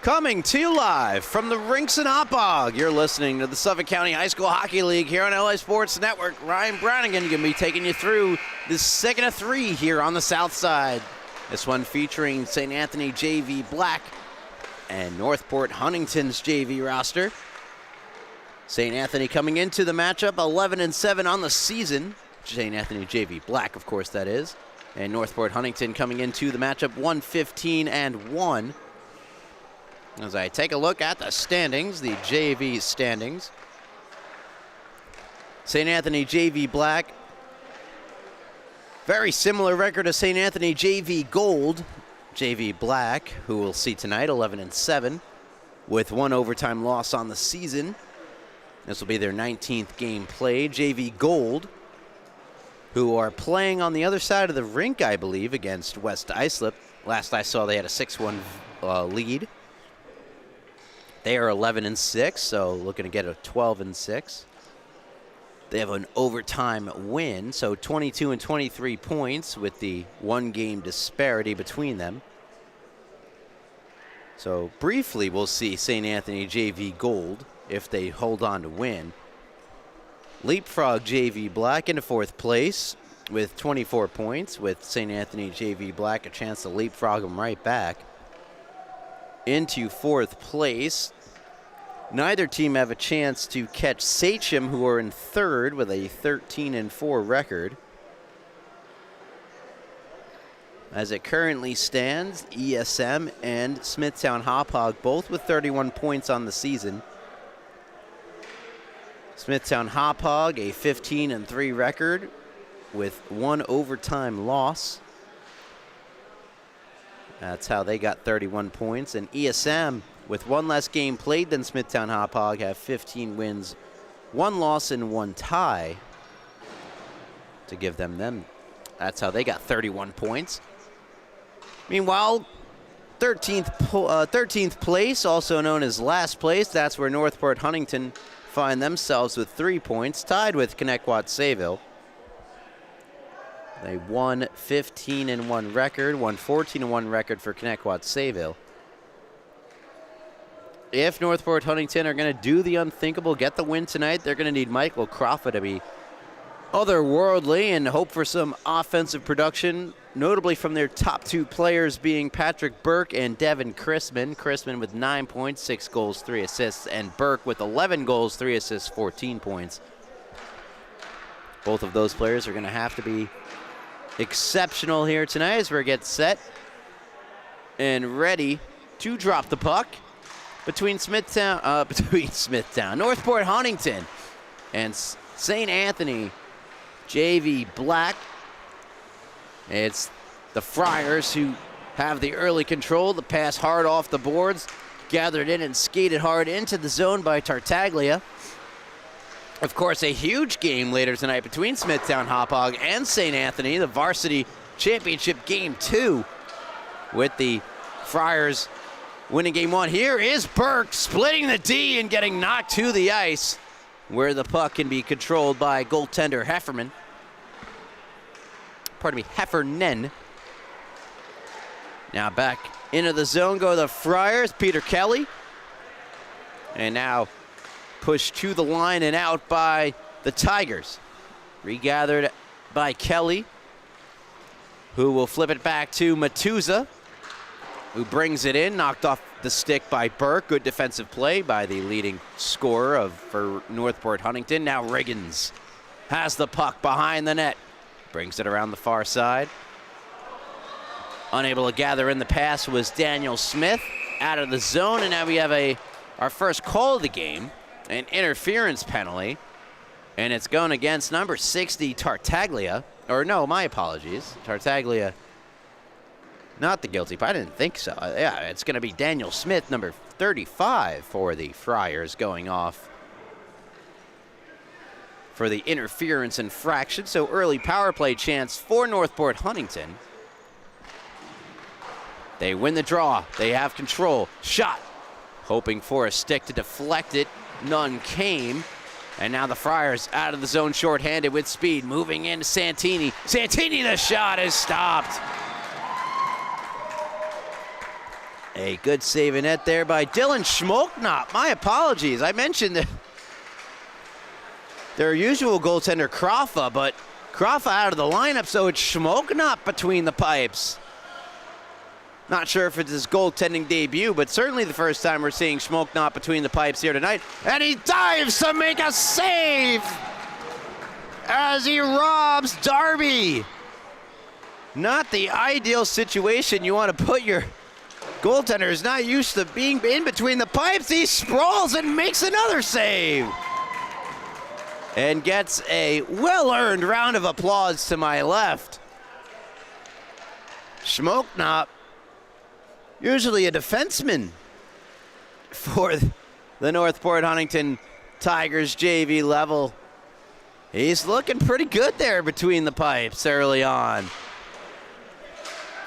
Coming to you live from the rinks in Oppog, you're listening to the Suffolk County High School Hockey League here on LA Sports Network. Ryan Brownigan going to be taking you through the second of three here on the south side. This one featuring St. Anthony JV Black and Northport Huntington's JV roster. St. Anthony coming into the matchup 11-7 on the season. St. Anthony JV Black, of course, that is. And Northport Huntington coming into the matchup 1-15-1. As I take a look at the standings, the JV standings. St. Anthony JV Black, very similar record to St. Anthony JV Gold. JV Black, who we'll see tonight, 11-7, with one overtime loss on the season. This will be their 19th game played. JV Gold, who are playing on the other side of the rink, I believe, against West Islip. Last I saw, they had a 6-1 lead. They are 11-6, so looking to get a 12-6. They have an overtime win, so 22 and 23 points with the one-game disparity between them. So briefly, we'll see St. Anthony JV Gold if they hold on to win. Leapfrog JV Black into fourth place with 24 points, with St. Anthony JV Black a chance to leapfrog them right back into fourth place. Neither team have a chance to catch Sachem, who are in third with a 13-4 record. As it currently stands, ESM and Smithtown Hauppauge both with 31 points on the season. Smithtown Hauppauge a 15-3 record with one overtime loss. That's how they got 31 points. And ESM, with one less game played than Smithtown Hauppauge, have 15 wins, one loss, and one tie to give them. That's how they got 31 points. Meanwhile, 13th place, also known as last place, that's where Northport Huntington find themselves with 3 points, tied with Connecticut-Sayville. They won 15-1 record, won 14-1 record for Connecticut-Sayville. If Northport Huntington are going to do the unthinkable, get the win tonight, they're going to need Michael Crawford to be otherworldly and hope for some offensive production, notably from their top two players being Patrick Burke and Devin Chrisman. Chrisman with 9 points, 6 goals, 3 assists, and Burke with 11 goals, 3 assists, 14 points. Both of those players are going to have to be exceptional here tonight as we get set and ready to drop the puck between Northport Huntington and St. Anthony JV Black. It's the Friars who have the early control. The pass hard off the boards, gathered in and skated hard into the zone by Tartaglia. Of course, a huge game later tonight between Smithtown Hauppauge and St. Anthony, the Varsity Championship Game 2, with the Friars winning Game 1. Here is Burke splitting the D and getting knocked to the ice, where the puck can be controlled by goaltender Heffernan. Now back into the zone go the Friars, Peter Kelly. And now pushed to the line and out by the Tigers. Regathered by Kelly, who will flip it back to Matuza, who brings it in, knocked off the stick by Burke. Good defensive play by the leading scorer for Northport Huntington. Now Riggins has the puck behind the net. Brings it around the far side. Unable to gather in the pass was Daniel Smith out of the zone. And now we have our first call of the game, an interference penalty. And it's going against number 60, Tartaglia. Or no, my apologies. Tartaglia, not the guilty part. I didn't think so. Yeah, it's going to be Daniel Smith, number 35 for the Friars, going off for the interference infraction. So early power play chance for Northport Huntington. They win the draw. They have control. Shot. Hoping for a stick to deflect it. None came. And now the Friars out of the zone shorthanded with speed. Moving into Santini. Santini, the shot is stopped. A good save in net there by Dylan Schmolknop. My apologies. I mentioned their usual goaltender, Kraffa, but Kraffa out of the lineup, so it's Schmolknop between the pipes. Not sure if it's his goaltending debut, but certainly the first time we're seeing Schmolknop between the pipes here tonight. And he dives to make a save as he robs Darby. Not the ideal situation you want to put your goaltender. Is not used to being in between the pipes. He sprawls and makes another save. And gets a well-earned round of applause to my left. Schmolknop, usually a defenseman for the Northport Huntington Tigers JV level. He's looking pretty good there between the pipes early on.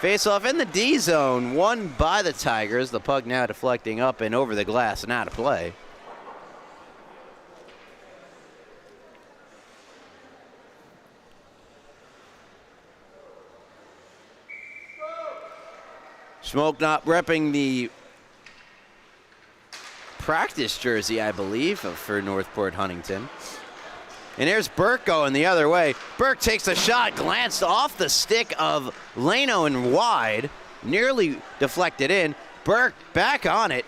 Face-off in the D zone, won by the Tigers. The puck now deflecting up and over the glass and out of play. Schmolknop repping the practice jersey, I believe, for Northport Huntington. And here's Burke going the other way. Burke takes a shot, glanced off the stick of Leno and wide, nearly deflected in. Burke back on it.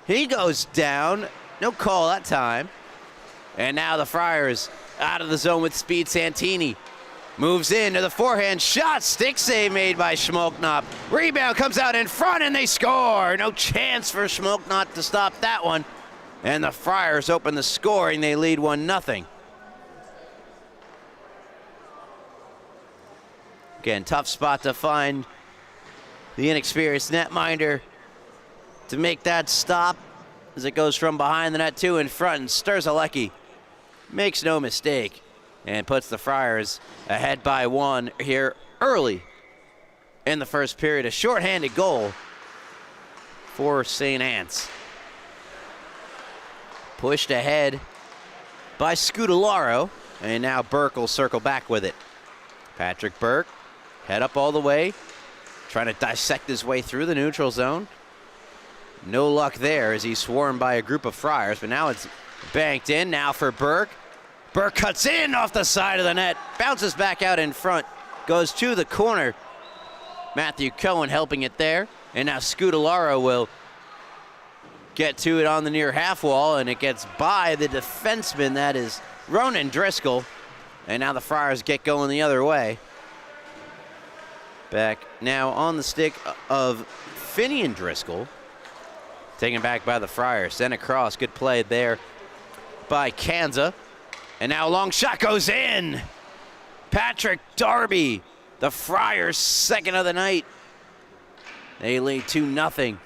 He goes down. No call that time. And now the Friars out of the zone with speed. Santini moves in to the forehand shot. Stick save made by Schmolknop. Rebound comes out in front and they score. No chance for Schmolknop to stop that one. And the Friars open the scoring. They lead 1-0. Again, tough spot to find the inexperienced netminder to make that stop as it goes from behind the net to in front. And Sturzalecki makes no mistake and puts the Friars ahead by 1 here early in the first period. A shorthanded goal for St. Anne's. Pushed ahead by Scudolaro, and now Burke will circle back with it. Patrick Burke, head up all the way, trying to dissect his way through the neutral zone. No luck there as he's swarmed by a group of Friars, but now it's banked in. Now for Burke. Burke cuts in off the side of the net, bounces back out in front, goes to the corner. Matthew Cohen helping it there, and now Scudolaro will get to it on the near half wall, and it gets by the defenseman, that is Ronan Driscoll, and now the Friars get going the other way. Back now on the stick of Finian Driscoll, taken back by the Friars, sent across, good play there by Kanza. And now a long shot goes in. Patrick Darby, the Friars' second of the night. They lead 2-0.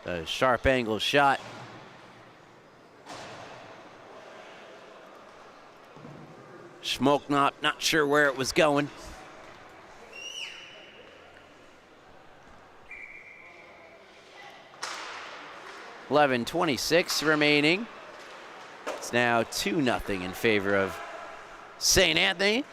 A sharp angle shot. Schmolknop, not sure where it was going. .26 remaining. It's now 2-0 in favor of St. Anthony.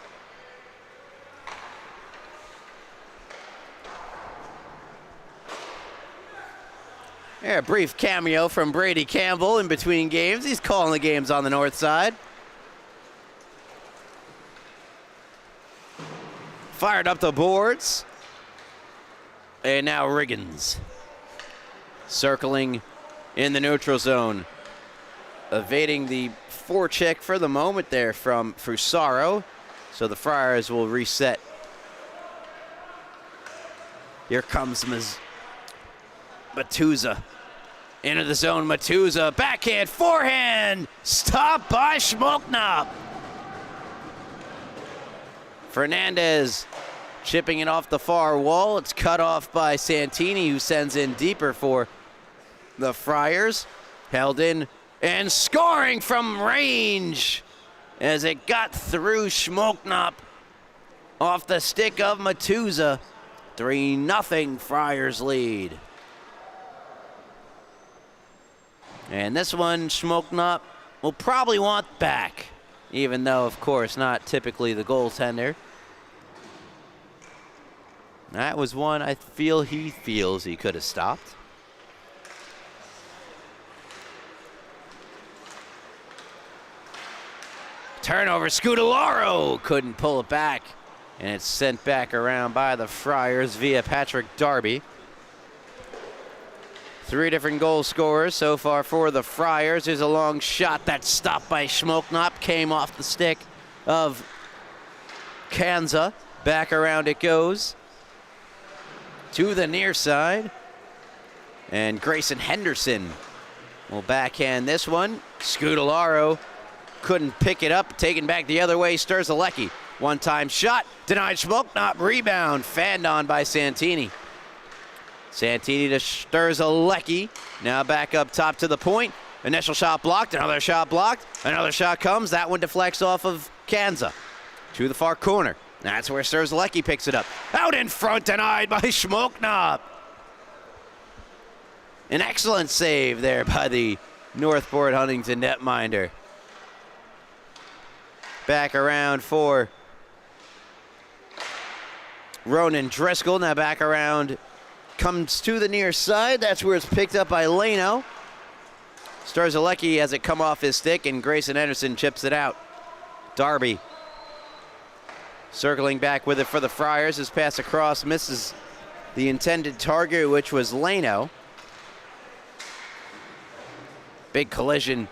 Yeah, a brief cameo from Brady Campbell in between games. He's calling the games on the north side. Fired up the boards. And now Riggins circling in the neutral zone, evading the forecheck for the moment there from Fusaro. So the Friars will reset. Here comes Matuza into the zone. Matuza, backhand, forehand, stopped by Schmolknop. Fernandez chipping it off the far wall. It's cut off by Santini, who sends in deeper for the Friars. Held in and scoring from range as it got through Schmolknop off the stick of Matuza. 3-0 Friars lead. And this one Schmolknop will probably want back, even though, of course, not typically the goaltender. That was one I feel he feels he could have stopped. Turnover, Scudellaro couldn't pull it back, and it's sent back around by the Friars via Patrick Darby. 3 different goal scorers so far for the Friars. There's a long shot that's stopped by Schmoknop, came off the stick of Kanza. Back around it goes to the near side, and Grayson Henderson will backhand this one. Scudellaro couldn't pick it up, taken back the other way. Sturzalecki, one-time shot, denied Schmoknop, rebound, fanned on by Santini. Santini to Sturzalecki, now back up top to the point. Initial shot blocked, another shot blocked, another shot comes. That one deflects off of Kanza to the far corner. That's where Sturzalecki picks it up. Out in front, denied by Schmoknop. An excellent save there by the Northport Huntington netminder. Back around for Ronan Driscoll. Now back around, comes to the near side. That's where it's picked up by Leno. Sturzalecki has it come off his stick, and Grayson Henderson chips it out. Darby circling back with it for the Friars. His pass across misses the intended target, which was Leno. Big collision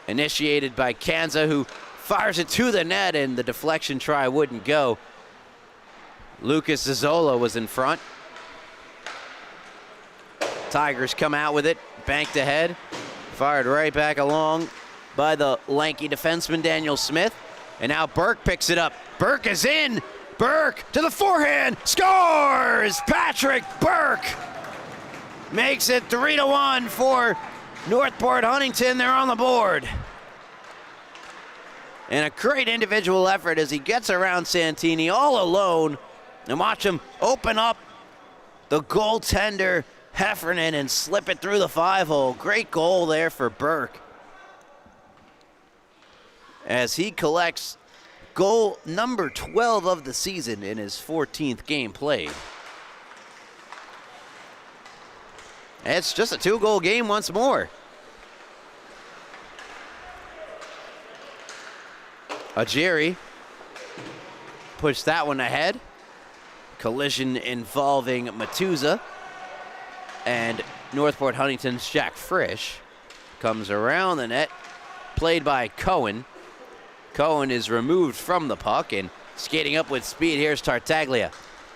initiated by Kanza, who fires it to the net, and the deflection try wouldn't go. Lucas Zazzola was in front. Tigers come out with it, banked ahead, fired right back along by the lanky defenseman Daniel Smith. And now Burke picks it up. Burke is in. Burke to the forehand, scores! Patrick Burke makes it 3-1 for Northport Huntington. They're on the board. And a great individual effort as he gets around Santini all alone. And watch him open up the goaltender Heffernan and slip it through the 5-hole. Great goal there for Burke, as he collects goal number 12 of the season in his 14th game played. It's just a 2-goal game once more. Ajiri pushed that one ahead. Collision involving Matuza, and Northport Huntington's Jack Frisch comes around the net, played by Cohen. Cohen is removed from the puck, and skating up with speed, here's Tartaglia.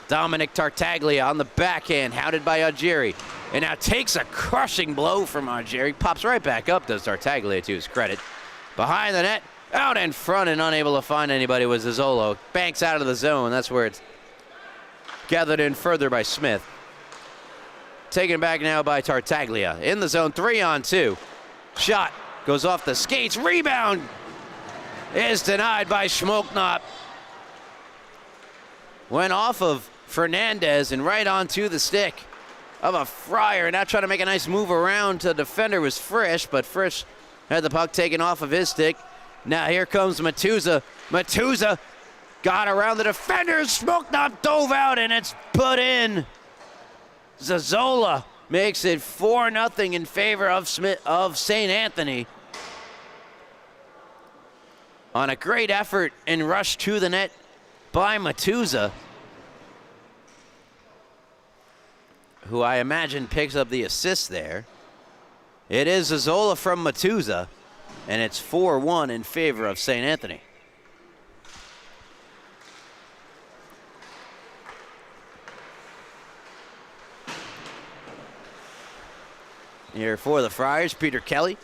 Dominic Tartaglia on the backhand, hounded by Ajiri, and now takes a crushing blow from Ajiri. Pops right back up, does Tartaglia, to his credit. Behind the net, out in front, and unable to find anybody was Zazzolo. Banks out of the zone. That's where it's gathered in further by Smith. Taken back now by Tartaglia. In the zone, 3-on-2. Shot goes off the skates. Rebound is denied by Schmoknop. Went off of Fernandez and right onto the stick of a Friar. Now trying to make a nice move around to the defender was Frisch, but Frisch had the puck taken off of his stick. Now here comes Matuza. Matuza got around the defenders. Schmoknop dove out, and it's put in. Zazzola makes it 4-0 in favor of St. Anthony. On a great effort and rush to the net by Matuza, who I imagine picks up the assist there. It is Zazzola from Matuza, and it's 4-1 in favor of St. Anthony. Here for the Friars, Peter Kelly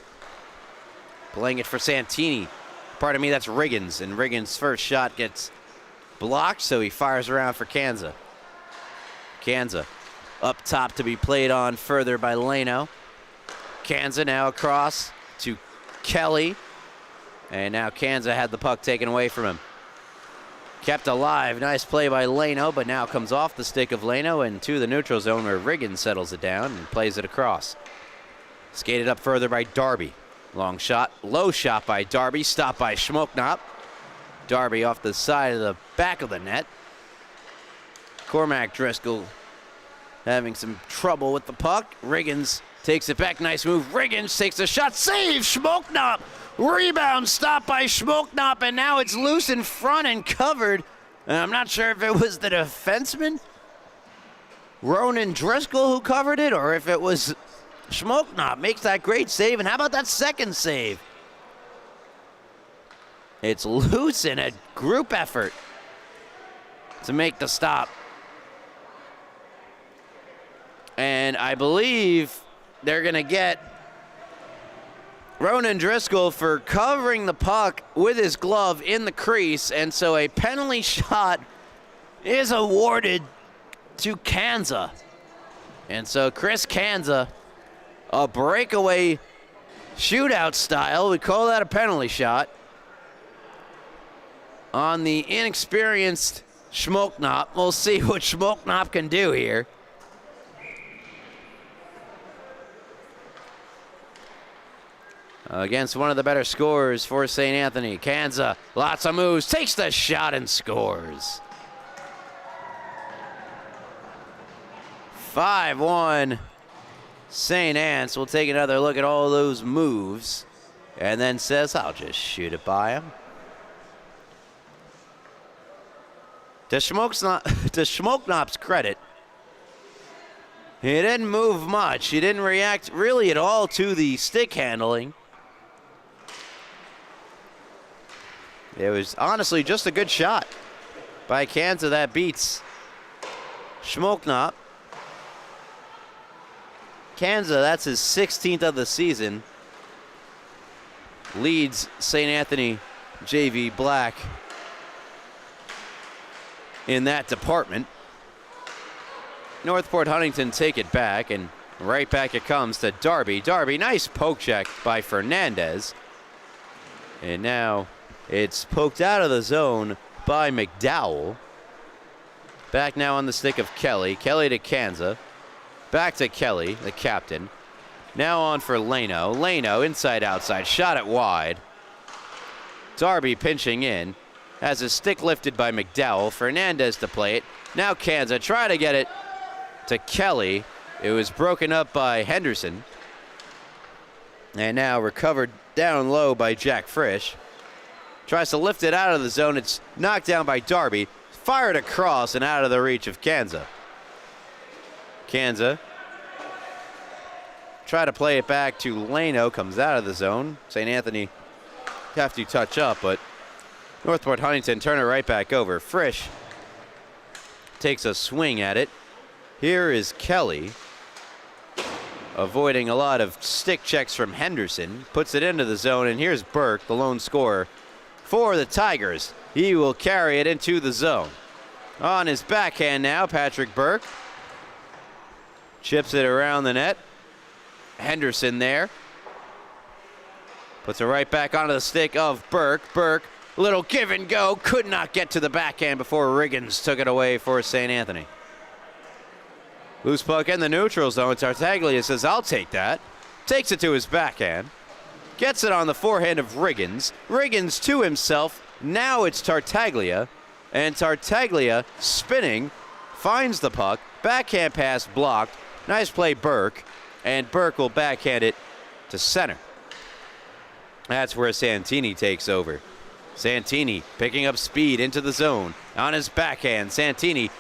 playing it for Santini. Pardon me, that's Riggins, and Riggins' first shot gets blocked, so he fires around for Kanza. Kanza up top to be played on further by Leno. Kanza now across to Kelly, and now Kanza had the puck taken away from him. Kept alive, nice play by Leno, but now comes off the stick of Leno and to the neutral zone where Riggins settles it down and plays it across. Skated up further by Darby. Long shot, low shot by Darby, stopped by Schmoknop. Darby off the side of the back of the net. Cormac Driscoll having some trouble with the puck. Riggins takes it back. Nice move. Riggins takes a shot. Save! Schmoknop! Rebound stopped by Schmoknop, and now it's loose in front and covered. And I'm not sure if it was the defenseman, Ronan Driscoll, who covered it, or if it was Schmoknop. Makes that great save. And how about that second save? It's loose in a group effort to make the stop. And I believe they're going to get Ronan Driscoll for covering the puck with his glove in the crease. And so a penalty shot is awarded to Kanza. And so Chris Kanza, a breakaway shootout style, we call that a penalty shot, on the inexperienced Schmoknop. We'll see what Schmoknop can do here. Against one of the better scorers for St. Anthony. Kanza, lots of moves, takes the shot and scores. 5-1 St. Anne's will take another look at all those moves and then says, I'll just shoot it by him. To Schmoknop's credit, he didn't move much. He didn't react really at all to the stick handling. It was honestly just a good shot by Kanza that beats Schmoknop. Kanza, that's his 16th of the season, leads St. Anthony JV Black in that department. Northport Huntington take it back, and right back it comes to Darby. Darby, nice poke check by Fernandez. And now it's poked out of the zone by McDowell. Back now on the stick of Kelly. Kelly to Kanza. Back to Kelly, the captain. Now on for Leno. Leno, inside outside, shot it wide. Darby pinching in. Has his stick lifted by McDowell. Fernandez to play it. Now Kanza, try to get it to Kelly. It was broken up by Henderson. And now recovered down low by Jack Frisch. Tries to lift it out of the zone. It's knocked down by Darby. Fired across and out of the reach of Kanza. Kanza try to play it back to Leno. Comes out of the zone. St. Anthony have to touch up, but Northport Huntington turn it right back over. Frisch takes a swing at it. Here is Kelly, avoiding a lot of stick checks from Henderson. Puts it into the zone, and here's Burke, the lone scorer for the Tigers. He will carry it into the zone. On his backhand now, Patrick Burke. Chips it around the net. Henderson there. Puts it right back onto the stick of Burke. Burke, little give and go. Could not get to the backhand before Riggins took it away for St. Anthony. Loose puck in the neutral zone. Tartaglia says, I'll take that. Takes it to his backhand. Gets it on the forehand of Riggins. Riggins to himself. Now it's Tartaglia. And Tartaglia spinning. Finds the puck. Backhand pass blocked. Nice play, Burke. And Burke will backhand it to center. That's where Santini takes over. Santini picking up speed into the zone. On his backhand, Santini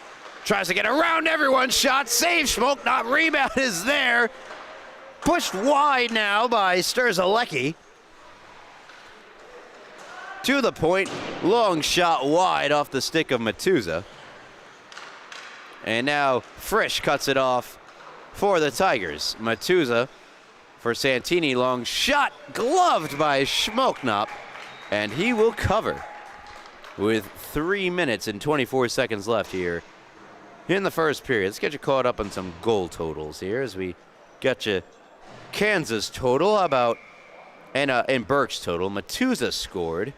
tries to get around everyone. Shot, save, Schmoknop. Rebound is there. Pushed wide now by Sturzalecki. To the point. Long shot wide off the stick of Matuza. And now Frisch cuts it off for the Tigers. Matuza for Santini. Long shot gloved by Schmoknop. And he will cover with 3 minutes and 24 seconds left here in the first period. Let's get you caught up on some goal totals here as we got you Kansas total. How about and Burke's total? Matuza scored.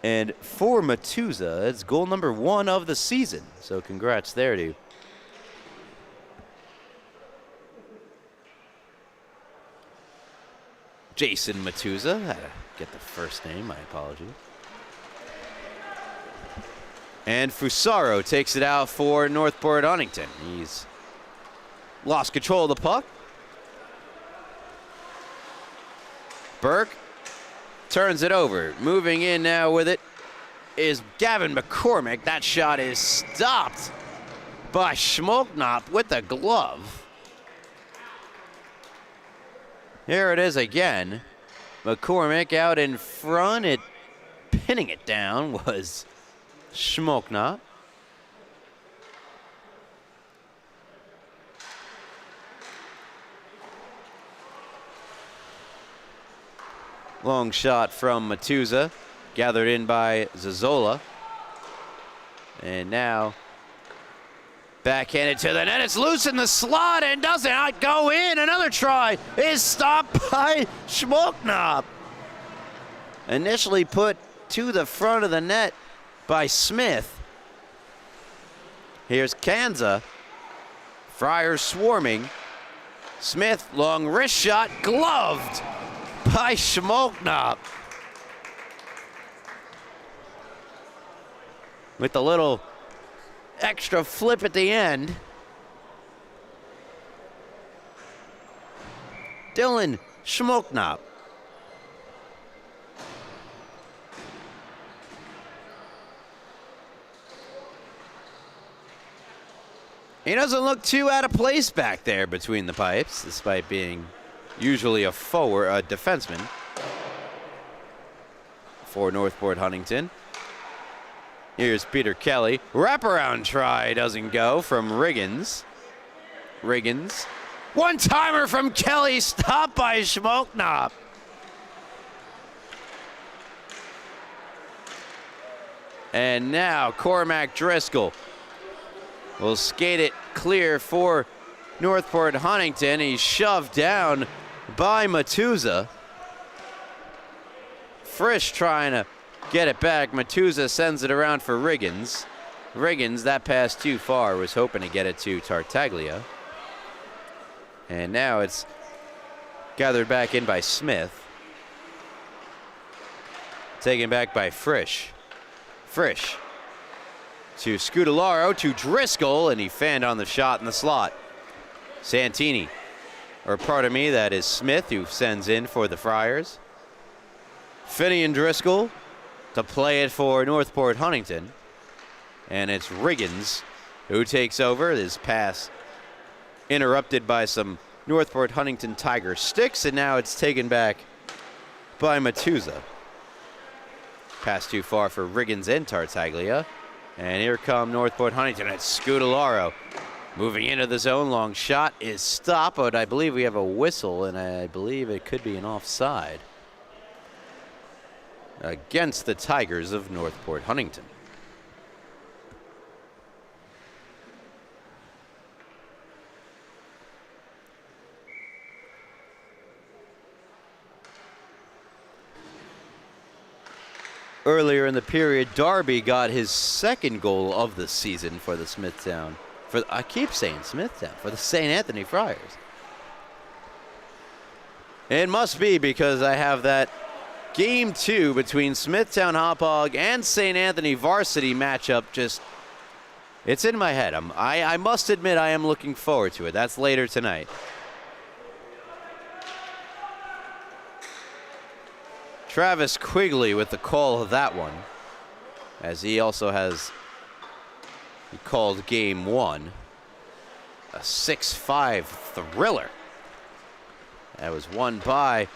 And for Matuza, it's goal number 1 of the season. So congrats there to Jason Matuza. I had to get the first name, my apologies. And Fusaro takes it out for Northport Huntington. He's lost control of the puck. Burke turns it over. Moving in now with it is Gavin McCormick. That shot is stopped by Schmolknop with the glove. Here it is again. McCormick out in front. Pinning it down was Schmolknop. Long shot from Matuza, gathered in by Zazola. And now backhanded to the net. It's loose in the slot and does not go in. Another try is stopped by Schmolknop. Initially put to the front of the net by Smith. Here's Kanza. Friars swarming. Smith, long wrist shot, gloved by Schmolknop. With the little extra flip at the end. Dylan Schmolknop. He doesn't look too out of place back there between the pipes, despite being usually a defenseman for Northport Huntington. Here's Peter Kelly. Wraparound try doesn't go from Riggins. One-timer from Kelly, stopped by Schmolknop. And now Cormac Driscoll will skate it clear for Northport Huntington. He's shoved down by Matuza. Frisch trying to get it back. Matuza sends it around for Riggins. Riggins, that pass too far, was hoping to get it to Tartaglia. And now it's gathered back in by Smith. Taken back by Frisch. Frisch to Scudellaro, to Driscoll, and he fanned on the shot in the slot. Santini, or pardon me, that is Smith who sends in for the Friars. Finney and Driscoll to play it for Northport Huntington. And it's Riggins who takes over. This pass interrupted by some Northport Huntington Tiger sticks, and now it's taken back by Matuza. Pass too far for Riggins and Tartaglia. And here come Northport Huntington. It's Scudellaro moving into the zone. Long shot is stopped, but I believe we have a whistle, and I believe it could be an offside against the Tigers of Northport Huntington. Earlier in the period, Darby got his second goal of the season for the Smithtown. I keep saying Smithtown, for the St. Anthony Friars. It must be because I have that Game 2 between Smithtown Hauppauge and St. Anthony Varsity matchup it's in my head. I must admit I am looking forward to it. That's later tonight. Travis Quigley with the call of that one, as he also he called Game 1. A 6-5 thriller. That was won by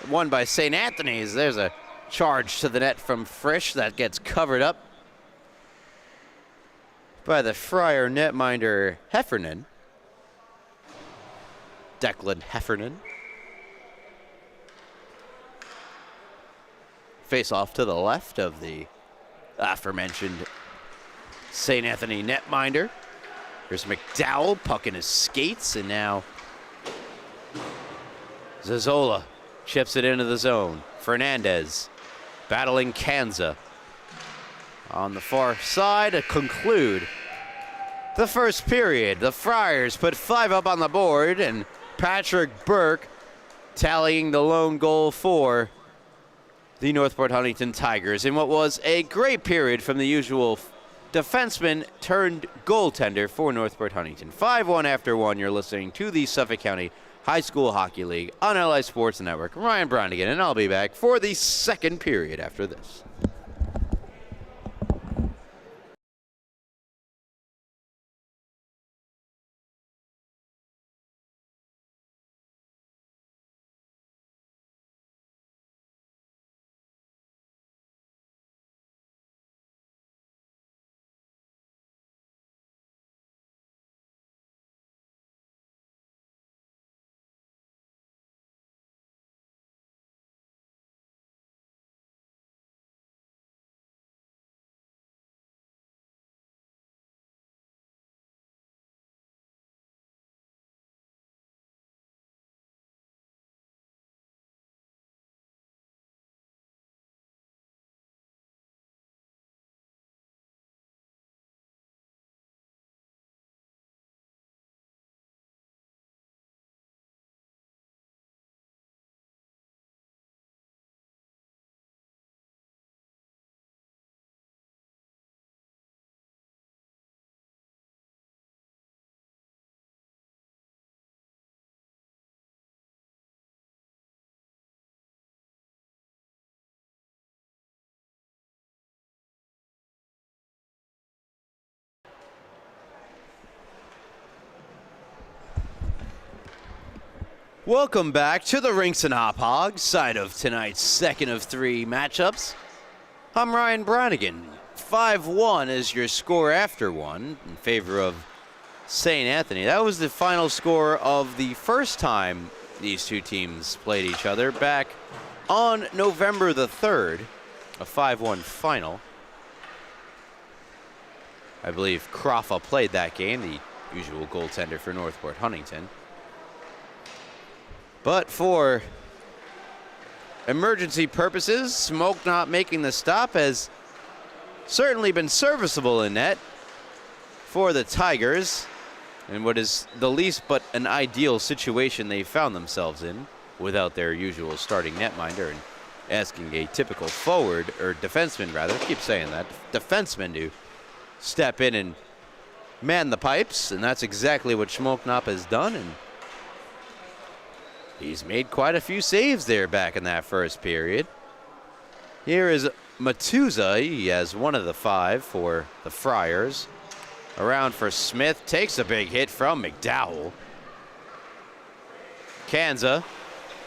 won by St. Anthony's. There's a charge to the net from Frisch that gets covered up by the Friar netminder Heffernan. Declan Heffernan. Face off to the left of the aforementioned St. Anthony netminder. There's McDowell, puck in his skates, and now Zazola chips it into the zone. Fernandez battling Kanza on the far side to conclude the first period. The Friars put 5 up on the board, and Patrick Burke tallying the lone goal for the Northport Huntington Tigers in what was a great period from the usual defenseman turned goaltender for Northport Huntington. 5-1 after one, you're listening to the Suffolk County High School Hockey League on LI Sports Network. Ryan Bronigan, and I'll be back for the second period after this. Welcome back to the Rinks and Hop Hogs side of tonight's second of three matchups. I'm Ryan Bronigan. 5-1 is your score after one in favor of St. Anthony. That was the final score of the first time these two teams played each other back on November the 3rd, a 5-1 final. I believe Croffa played that game, the usual goaltender for Northport Huntington. But for emergency purposes, Smoke not making the stop has certainly been serviceable in net for the Tigers, in what is the least but an ideal situation they found themselves in without their usual starting netminder and asking a typical forward, or defenseman rather, keep saying that, defenseman to step in and man the pipes, and that's exactly what Schmolknop has done, and he's made quite a few saves there back in that first period. Here is Matuza. He has one of the five for the Friars. Around for Smith. Takes a big hit from McDowell. Kanza.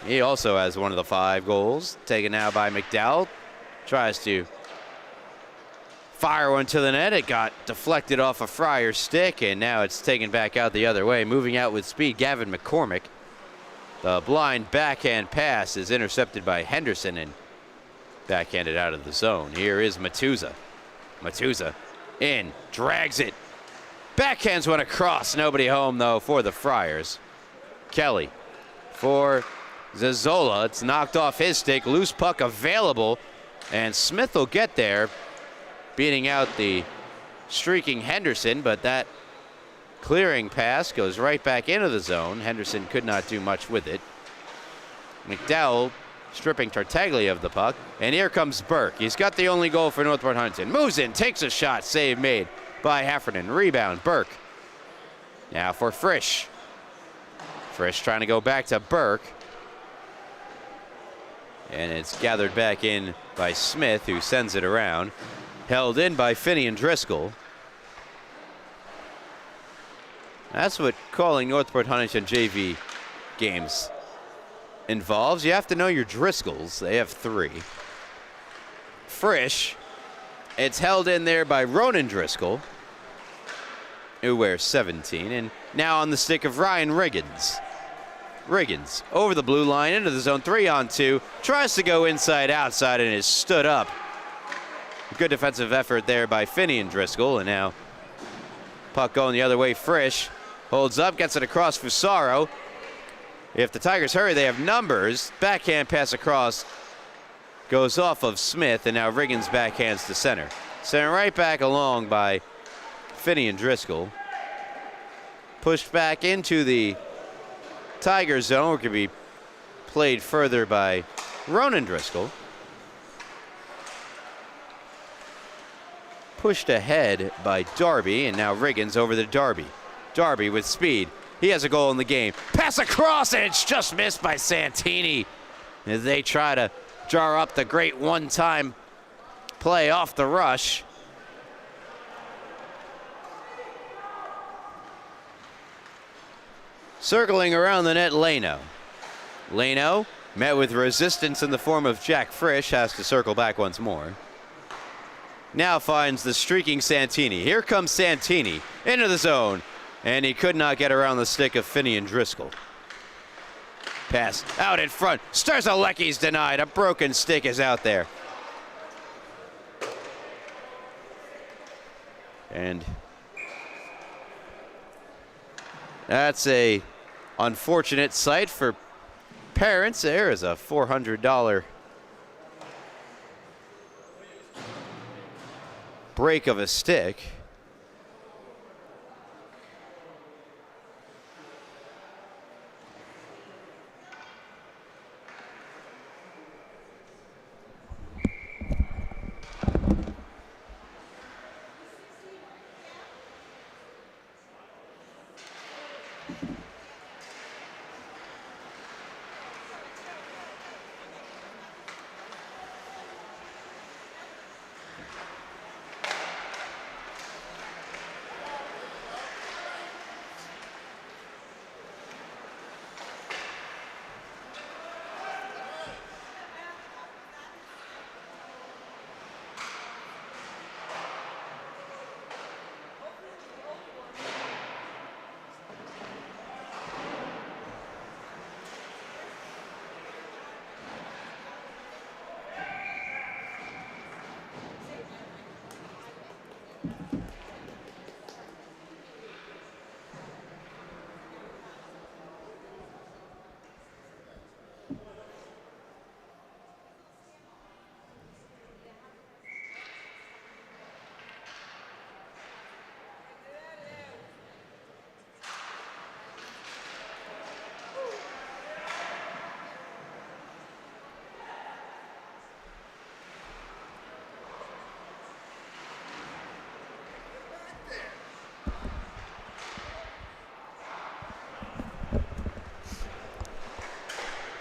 He also has one of the 5 goals. Taken now by McDowell. Tries to fire one to the net. It got deflected off a Friar stick, and now it's taken back out the other way. Moving out with speed, Gavin McCormick. The blind backhand pass is intercepted by Henderson and backhanded out of the zone. Here is Matuza. Matuza in, drags it. Backhands one across. Nobody home, though, for the Friars. Kelly for Zazzola. It's knocked off his stick. Loose puck available. And Smith will get there, beating out the streaking Henderson, but that clearing pass goes right back into the zone. Henderson could not do much with it. McDowell stripping Tartaglia of the puck. And here comes Burke. He's got the only goal for Northport Huntington. Moves in, takes a shot. Save made by Heffernan. Rebound, Burke. Now for Frisch. Frisch trying to go back to Burke. And it's gathered back in by Smith, who sends it around. Held in by Finney and Driscoll. That's what calling Northport Huntington JV games involves. You have to know your Driscolls. They have 3. Frisch. It's held in there by Ronan Driscoll, who wears 17. And now on the stick of Ryan Riggins. Riggins over the blue line into the zone. 3-on-2. Tries to go inside outside and is stood up. Good defensive effort there by Finney and Driscoll. And now puck going the other way. Frisch holds up, gets it across Fusaro. If the Tigers hurry, they have numbers. Backhand pass across goes off of Smith, and now Riggins backhands to center. Sent right back along by Finney and Driscoll. Pushed back into the Tiger zone, where it could be played further by Ronan Driscoll. pushed ahead by Darby, and now Riggins over to Darby. Darby with speed. He has a goal in the game. Pass across, and it's just missed by Santini as they try to jar up the great one-time play off the rush. Circling around the net, Leno. Leno, met with resistance in the form of Jack Frisch, has to circle back once more. Now finds the streaking Santini. Here comes Santini into the zone, and he could not get around the stick of Finian Driscoll. Pass out in front. Sturzalecki's denied. A broken stick is out there. And that's a unfortunate sight for parents. There is a $400 break of a stick.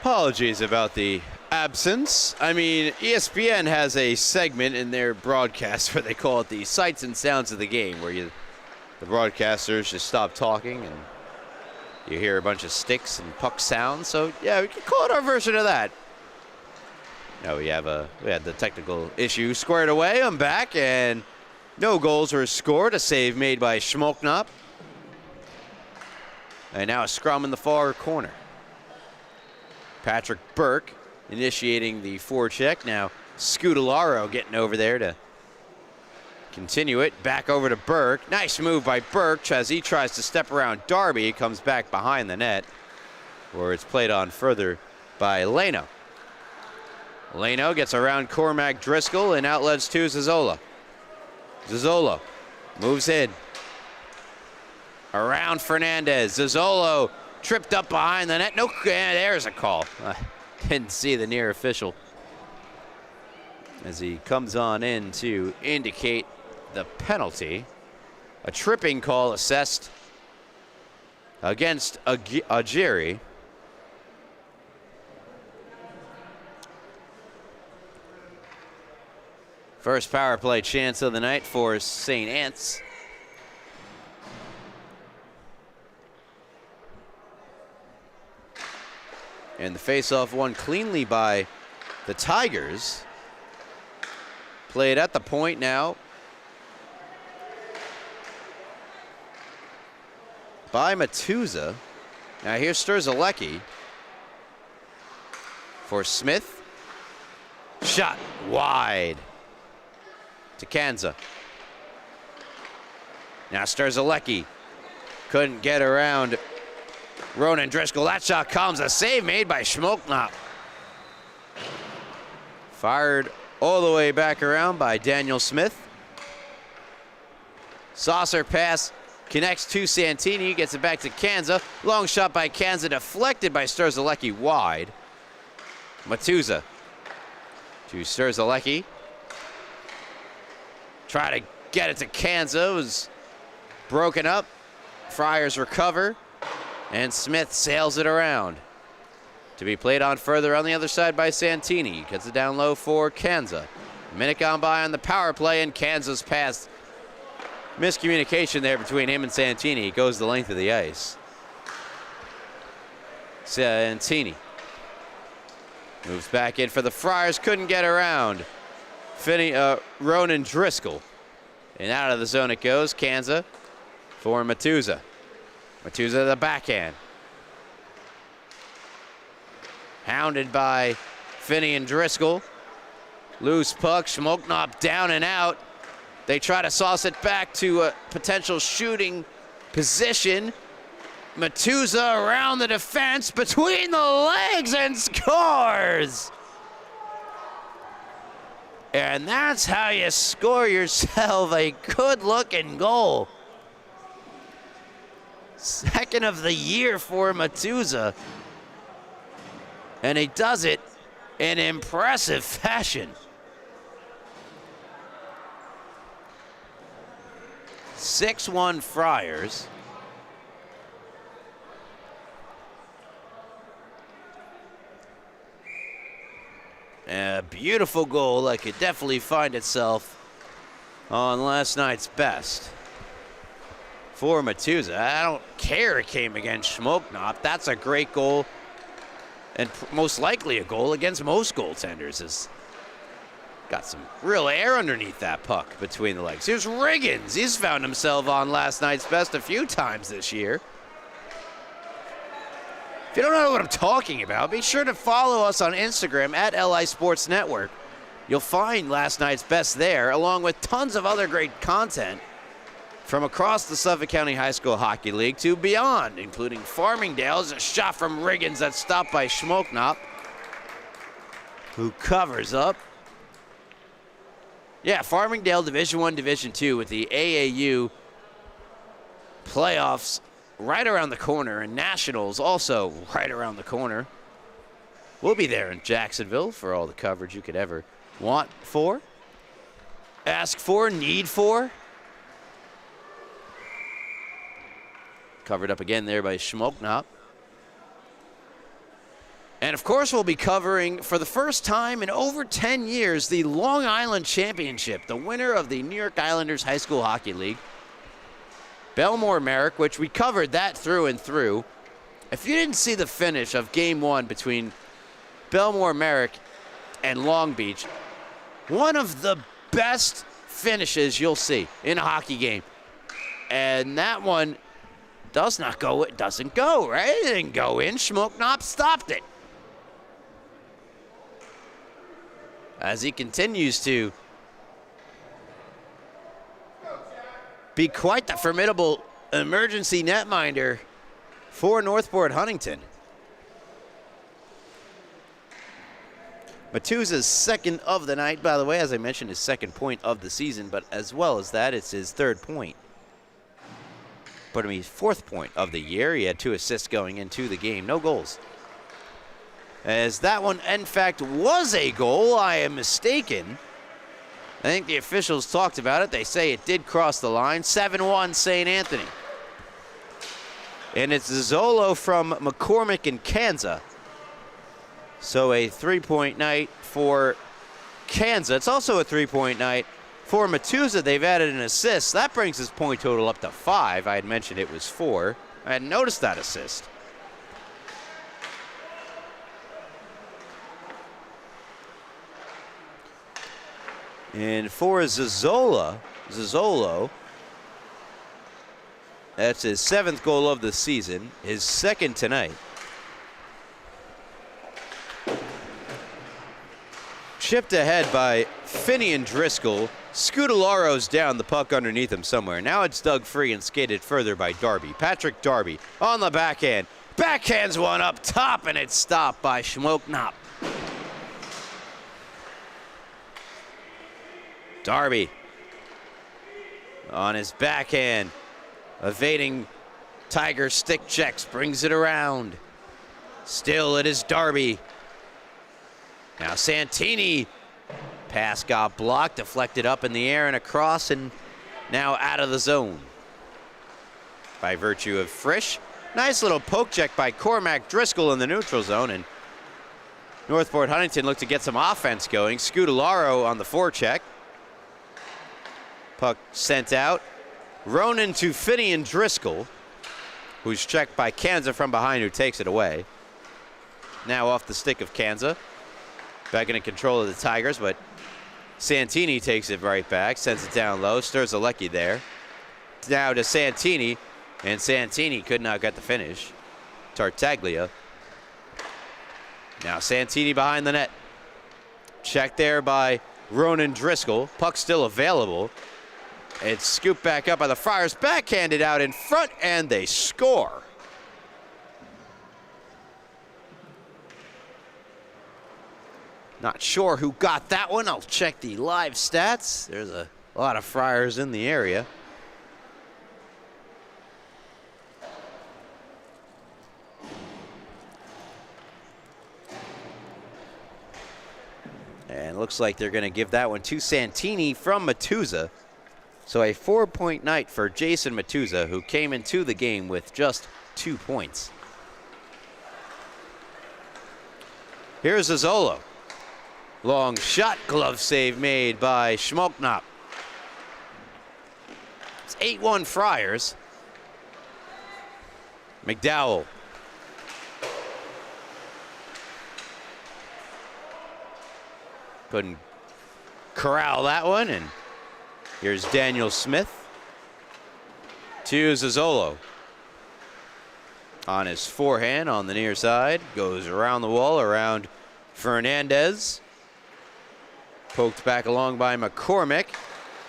Apologies about the absence. I mean, ESPN has a segment in their broadcast where they call it the sights and sounds of the game, where the broadcasters just stop talking and you hear a bunch of sticks and puck sounds. So yeah, we can call it our version of that. Now we had the technical issue squared away. I'm back, and no goals were scored. A save made by Schmolknop. And now a scrum in the far corner. Patrick Burke initiating the forecheck. Now Scudellaro getting over there to continue it. Back over to Burke. Nice move by Burke as he tries to step around Darby. He comes back behind the net, where it's played on further by Leno. Leno gets around Cormac Driscoll and outlets to Zazzola. Zazzola moves in. Around Fernandez. Zazzolo tripped up behind the net. No, there's a call. Didn't see the near official as he comes on in to indicate the penalty. A tripping call assessed against Agiri. First power play chance of the night for St. Anne's. And the faceoff won cleanly by the Tigers. Played at the point now by Matuza. Now here's Sturzalecki for Smith. Shot wide to Kanza. Now Sturzalecki couldn't get around Ronan Driscoll. That shot comes. A save made by Schmolknop. Fired all the way back around by Daniel Smith. Saucer pass connects to Santini. Gets it back to Kanza. Long shot by Kanza, deflected by Sturzalecki wide. Matuza to Sturzalecki. Try to get it to Kanza. It was broken up. Friars recover, and Smith sails it around. To be played on further on the other side by Santini. Gets it down low for Kanza. A minute gone by on the power play, and Kanza's pass. Miscommunication there between him and Santini. He goes the length of the ice. Santini moves back in for the Friars. Couldn't get around Ronan Driscoll. And out of the zone it goes. Kanza for Matuza. Matuza the backhand. Hounded by Finney and Driscoll. Loose puck. Schmoknop down and out. They try to sauce it back to a potential shooting position. Matuza around the defense, between the legs, and scores! And that's how you score yourself a good-looking goal. Second of the year for Matuza. And he does it in impressive fashion. 6-1 Friars. A beautiful goal that could definitely find itself on last night's best. For Matuza, I don't care it came against Schmoknop. That's a great goal, and most likely a goal against most goaltenders. Has got some real air underneath that puck between the legs. Here's Riggins. He's found himself on last night's best a few times this year. If you don't know what I'm talking about, be sure to follow us on Instagram at LI Sports Network. You'll find last night's best there, along with tons of other great content from across the Suffolk County High School Hockey League to beyond, including Farmingdale's a shot from Riggins that's stopped by Schmoknop, who covers up. Yeah, Farmingdale Division I, Division II with the AAU playoffs right around the corner, and Nationals also right around the corner. We'll be there in Jacksonville for all the coverage you could ever want for, ask for, need for. Covered up again there by Schmoknop. And of course, we'll be covering for the first time in over 10 years the Long Island Championship, the winner of the New York Islanders High School Hockey League. Belmore Merrick, which we covered that through and through. If you didn't see the finish of Game 1 between Belmore Merrick and Long Beach, one of the best finishes you'll see in a hockey game. And that one does not go, it doesn't go, right? It didn't go in. Schmoknop stopped it. As he continues to be quite the formidable emergency netminder for Northport Huntington. Matuza's second of the night, by the way, as I mentioned, his second point of the season, but as well as that, it's his third point. Pardon me, fourth point of the year. He had 2 assists going into the game, no goals. As that one, in fact, was a goal, I am mistaken. I think the officials talked about it. They say it did cross the line. 7-1 St. Anthony. And it's Zolo from McCormick and Kanza. So a 3-point night for Kanza. It's also a 3-point night for Matuza. They've added an assist. That brings his point total up to 5. I had mentioned it was 4. I hadn't noticed that assist. And for Zolo, that's his 7th goal of the season, his second tonight. Chipped ahead by Finney and Driscoll. Scutolaro's down, the puck underneath him somewhere. Now it's dug free and skated further by Darby. Patrick Darby on the backhand. Backhands one up top, and it's stopped by Schmoknop. Darby on his backhand, evading Tiger stick checks, brings it around. Still it is Darby. Now Santini, pass got blocked, deflected up in the air and across, and now out of the zone by virtue of Frisch. Nice little poke check by Cormac Driscoll in the neutral zone, and Northport Huntington looked to get some offense going. Scudellaro on the forecheck. Puck sent out. Ronan to Finian Driscoll, who's checked by Kanza from behind, who takes it away. Now off the stick of Kanza. Back into control of the Tigers, but Santini takes it right back, sends it down low. Sturzalecki there. Now to Santini, and Santini could not get the finish. Tartaglia. Now Santini behind the net. Checked there by Ronan Driscoll. Puck still available. It's scooped back up by the Friars. Backhanded out in front, and they score. Not sure who got that one. I'll check the live stats. There's a lot of Friars in the area. And looks like they're going to give that one to Santini from Matuza. So a 4-point night for Jason Matuza, who came into the game with just 2 points. Here's Azzolo. Long shot, glove save made by Schmolknop. It's 8-1 Friars. McDowell. Couldn't corral that one, and here's Daniel Smith to Zazzolo. On his forehand on the near side, goes around the wall, around Fernandez. Poked back along by McCormick,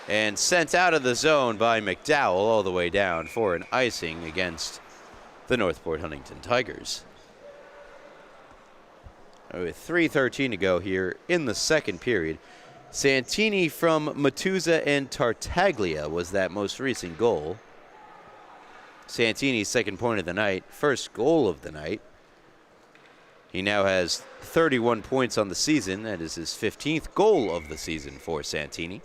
and sent out of the zone by McDowell all the way down for an icing against the Northport Huntington Tigers. With 3:13 to go here in the second period. Santini from Matuza and Tartaglia was that most recent goal. Santini's second point of the night, first goal of the night. He now has 31 points on the season. That is his 15th goal of the season for Santini.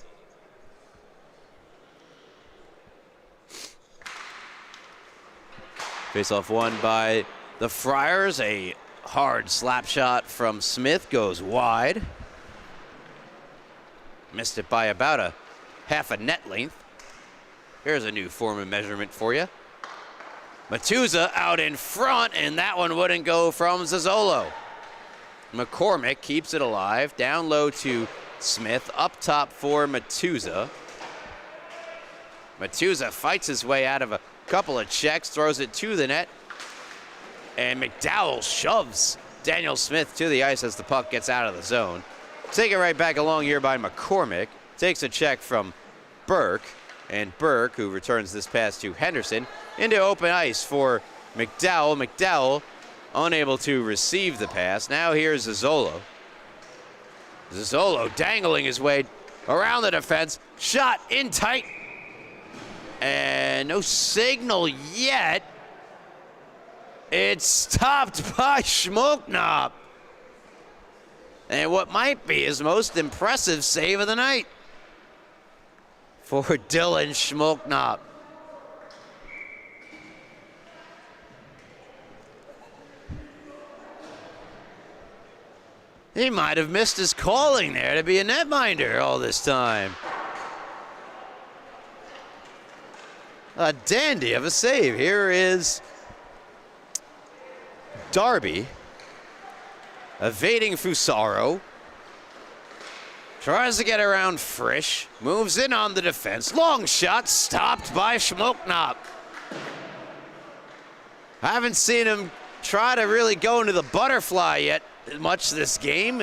Face-off won by the Friars. A hard slap shot from Smith goes wide. Missed it by about a half a net length. Here's a new form of measurement for you. Matuza out in front, and that one wouldn't go from Zazzolo. McCormick keeps it alive. Down low to Smith. Up top for Matuza. Matuza fights his way out of a couple of checks, throws it to the net. And McDowell shoves Daniel Smith to the ice as the puck gets out of the zone. Take it right back along here by McCormick. Takes a check from Burke. And Burke, who returns this pass to Henderson, into open ice for McDowell. McDowell unable to receive the pass. Now here's Zazzolo. Zazzolo dangling his way around the defense. Shot in tight. And no signal yet. It's stopped by Schmolknop. And what might be his most impressive save of the night for Dylan Schmolknop. He might have missed his calling there to be a netminder all this time. A dandy of a save. Here is Darby evading Fusaro. Tries to get around Frisch. Moves in on the defense. Long shot stopped by Schmolknop. Haven't seen him try to really go into the butterfly yet much this game.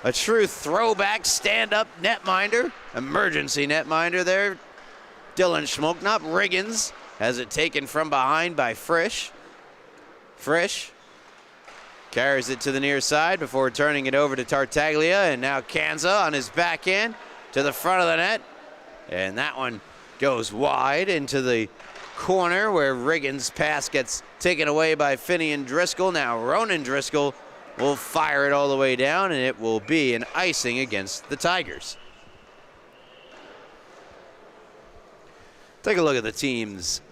A true throwback stand-up netminder. Emergency netminder there. Dylan Schmolknop. Riggins has it taken from behind by Frisch. Frisch carries it to the near side before turning it over to Tartaglia, and now Kanza on his backhand to the front of the net. And that one goes wide into the corner where Riggins' pass gets taken away by Finian Driscoll. Now Ronan Driscoll will fire it all the way down, and it will be an icing against the Tigers. Take a look at the team's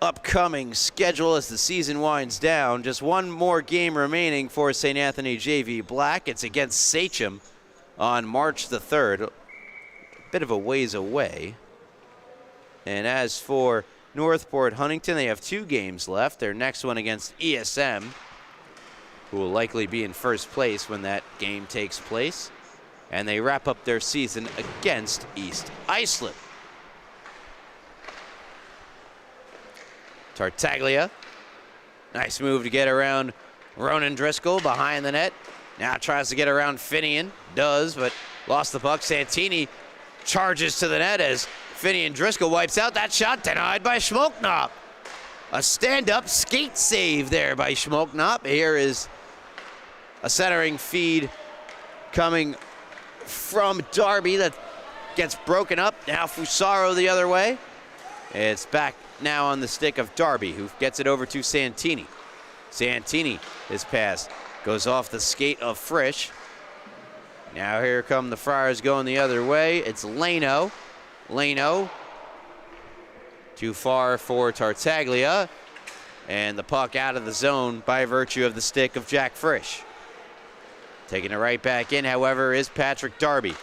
upcoming schedule as the season winds down. Just one more game remaining for St. Anthony JV Black. It's against Sachem on March the 3rd. A bit of a ways away. And as for Northport Huntington, they have 2 games left. Their next one against ESM, who will likely be in first place when that game takes place. And they wrap up their season against East Iceland. Tartaglia, nice move to get around Ronan Driscoll behind the net. Now tries to get around Finian, does, but lost the puck. Santini charges to the net as Finian Driscoll wipes out. That shot denied by Schmolknop. A stand-up skate save there by Schmolknop. Here is a centering feed coming from Darby that gets broken up. Now Fusaro the other way. It's back now on the stick of Darby, who gets it over to Santini. Santini, his pass goes off the skate of Frisch. Now here come the Friars going the other way. It's Leno. Leno, too far for Tartaglia. And the puck out of the zone by virtue of the stick of Jack Frisch. Taking it right back in, however, is Patrick Darby.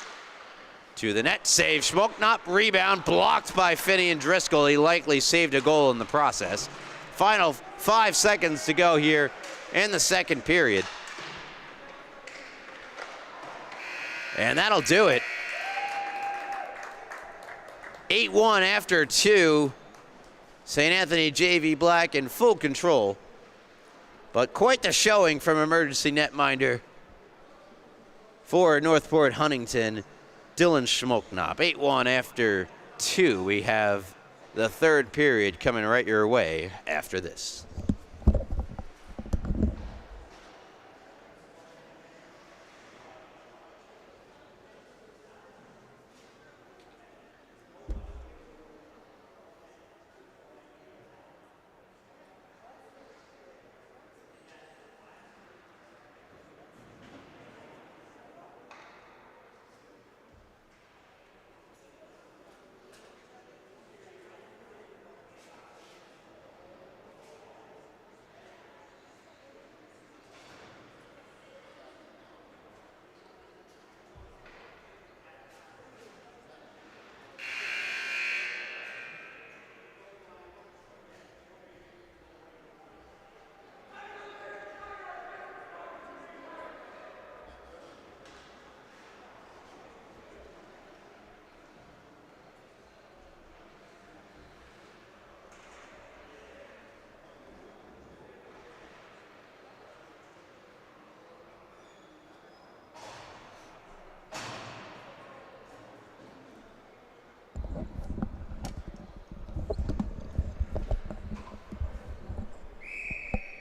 To the net, save Schmolknop, rebound blocked by Finian Driscoll. He likely saved a goal in the process. Final 5 seconds to go here in the second period. And that'll do it. 8-1 after 2. St. Anthony JV Black in full control. But quite the showing from emergency netminder for Northport Huntington, Dylan Schmolknop. 8-1 after 2. We have the third period coming right your way after this.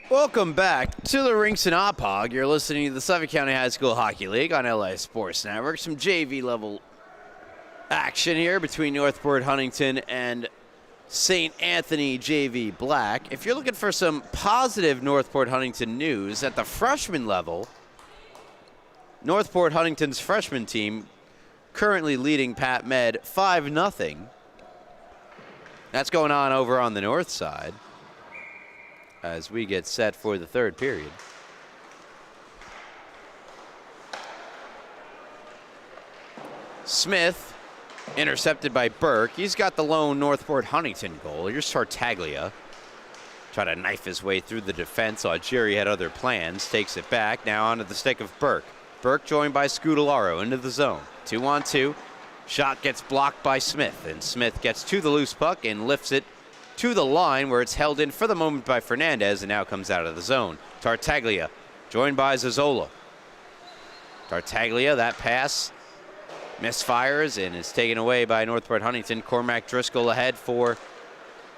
Welcome back to the Rinks and Ophog. You're listening to the Suffolk County High School Hockey League on LA Sports Network. Some JV level action here between Northport Huntington and St. Anthony JV Black. If you're looking for some positive Northport Huntington news at the freshman level, Northport Huntington's freshman team currently leading Pat Med 5-0. That's going on over on the north side as we get set for the third period. Smith intercepted by Burke. He's got the lone Northport Huntington goal. Here's Tartaglia. Try to knife his way through the defense. Jerry had other plans. Takes it back. Now onto the stick of Burke. Burke joined by Scudolaro into the zone. 2-on-2. Shot gets blocked by Smith, and Smith gets to the loose puck and lifts it to the line where it's held in for the moment by Fernandez and now comes out of the zone. Tartaglia joined by Zazzola. Tartaglia, that pass misfires and is taken away by Northport Huntington. Cormac Driscoll ahead for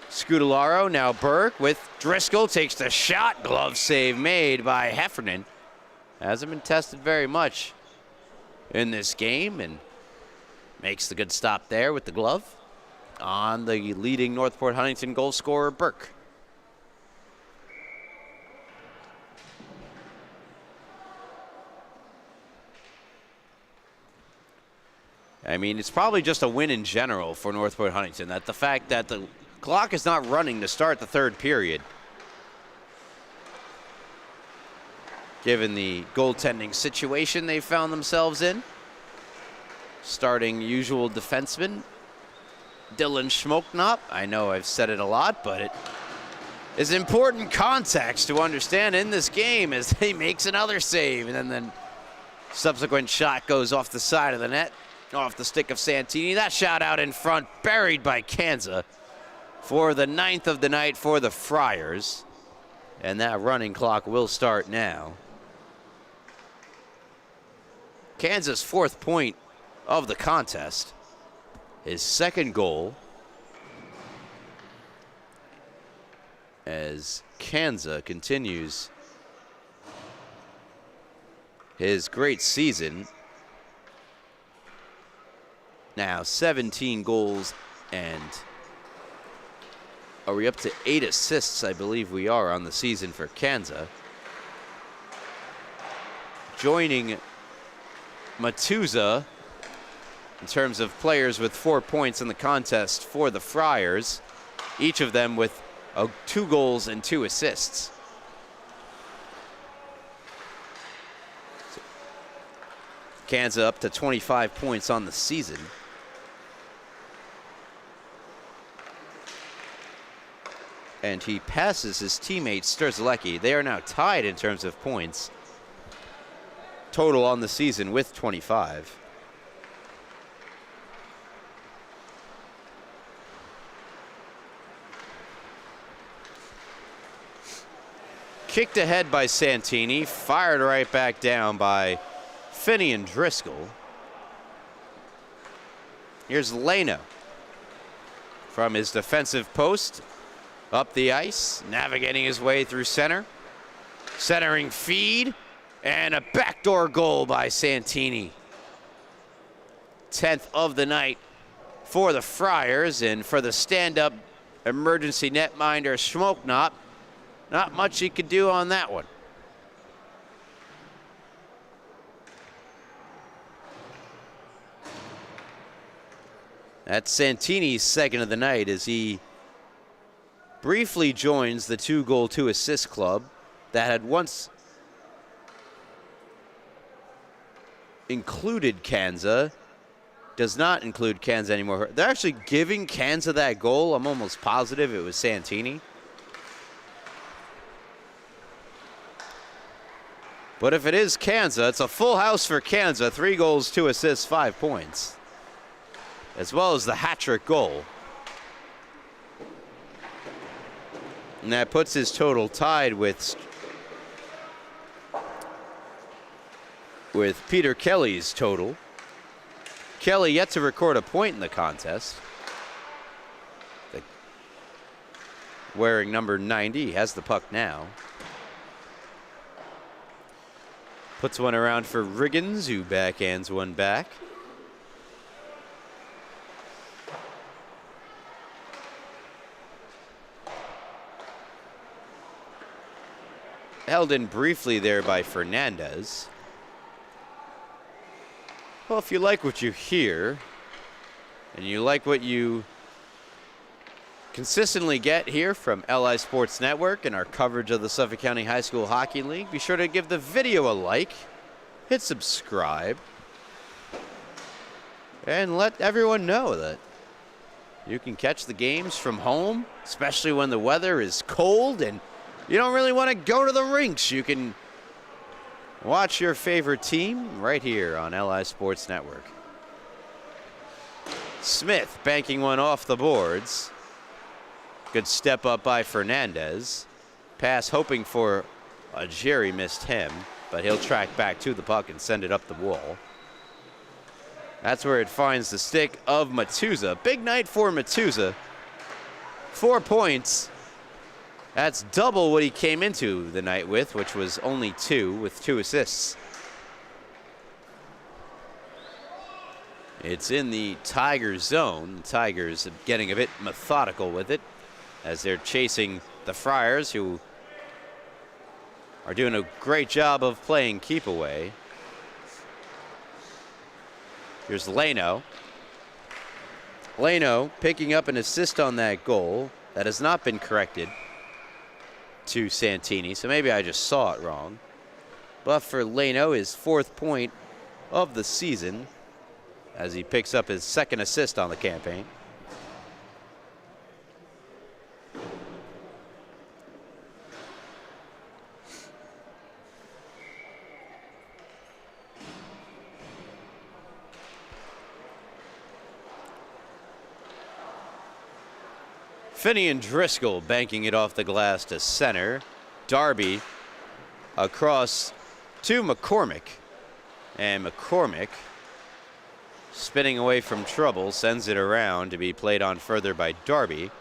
Scudolaro. Now Burke with Driscoll takes the shot. Glove save made by Heffernan. Hasn't been tested very much in this game and makes the good stop there with the glove on the leading Northport Huntington goal scorer, Burke. I mean, it's probably just a win in general for Northport Huntington, that the fact that the clock is not running to start the third period, given the goaltending situation they found themselves in. Starting usual defenseman, Dylan Schmoknop. I know I've said it a lot, but it is important context to understand in this game as he makes another save, and then subsequent shot goes off the side of the net, off the stick of Santini. That shot out in front, buried by Kanza for the 9th of the night for the Friars. And that running clock will start now. Kanza's 4th point of the contest, his 2nd goal, as Kanza continues his great season. Now 17 goals, and are we up to 8 assists? I believe we are on the season for Kanza. Joining Matuza in terms of players with 4 points in the contest for the Friars, each of them with 2 goals and 2 assists. Kanza up to 25 points on the season. And he passes his teammate Sturzelecki. They are now tied in terms of points total on the season with 25. Kicked ahead by Santini, fired right back down by Finian Driscoll. Here's Leno from his defensive post, up the ice, navigating his way through center. Centering feed, and a backdoor goal by Santini. 10th of the night for the Friars, and for the stand-up emergency netminder Schmoknop, not much he could do on that one. That's Santini's 2nd of the night as he briefly joins the 2-goal, 2-assist club that had once included Kanza. Does not include Kanza anymore. They're actually giving Kanza that goal. I'm almost positive it was Santini. But if it is Kanza, it's a full house for Kanza. 3 goals, 2 assists, 5 points, as well as the hat-trick goal. And that puts his total tied with Peter Kelly's total. Kelly yet to record a point in the contest. Wearing number 90, he has the puck now. Puts one around for Riggins, who backhands one back. Held in briefly there by Fernandez. Well, if you like what you hear, and you like what you consistently get here from LI Sports Network and our coverage of the Suffolk County High School Hockey League, be sure to give the video a like, hit subscribe, and let everyone know that you can catch the games from home, especially when the weather is cold and you don't really want to go to the rinks. You can watch your favorite team right here on LI Sports Network. Smith banking one off the boards. Good step up by Fernandez. Pass hoping for a Jerry, missed him, but he'll track back to the puck and send it up the wall. That's where it finds the stick of Matuza. Big night for Matuza. 4 points. That's double what he came into the night with, which was only 2 with 2 assists. It's in the Tigers zone. The Tigers are getting a bit methodical with it as they're chasing the Friars, who are doing a great job of playing keep away. Here's Leno. Leno picking up an assist on that goal. That has not been corrected to Santini, so maybe I just saw it wrong. But for Leno, his 4th point of the season as he picks up his 2nd assist on the campaign. Finney and Driscoll banking it off the glass to center. Darby across to McCormick. And McCormick, spinning away from trouble, sends it around to be played on further by Darby.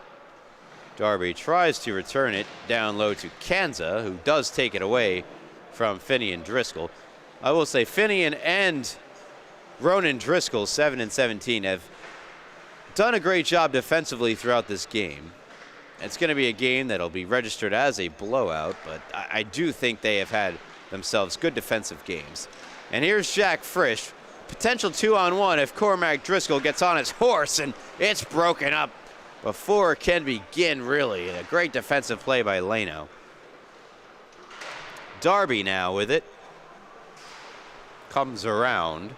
Darby tries to return it down low to Kanza, who does take it away from Finney and Driscoll. I will say Finney and Ronan Driscoll, 7 and 17, have done a great job defensively throughout this game. It's going to be a game that'll be registered as a blowout, but I do think they have had themselves good defensive games. And here's Jack Frisch. Potential 2-on-1 if Cormac Driscoll gets on his horse, and it's broken up before it can begin, really. A great defensive play by Leno. Darby now with it. Comes around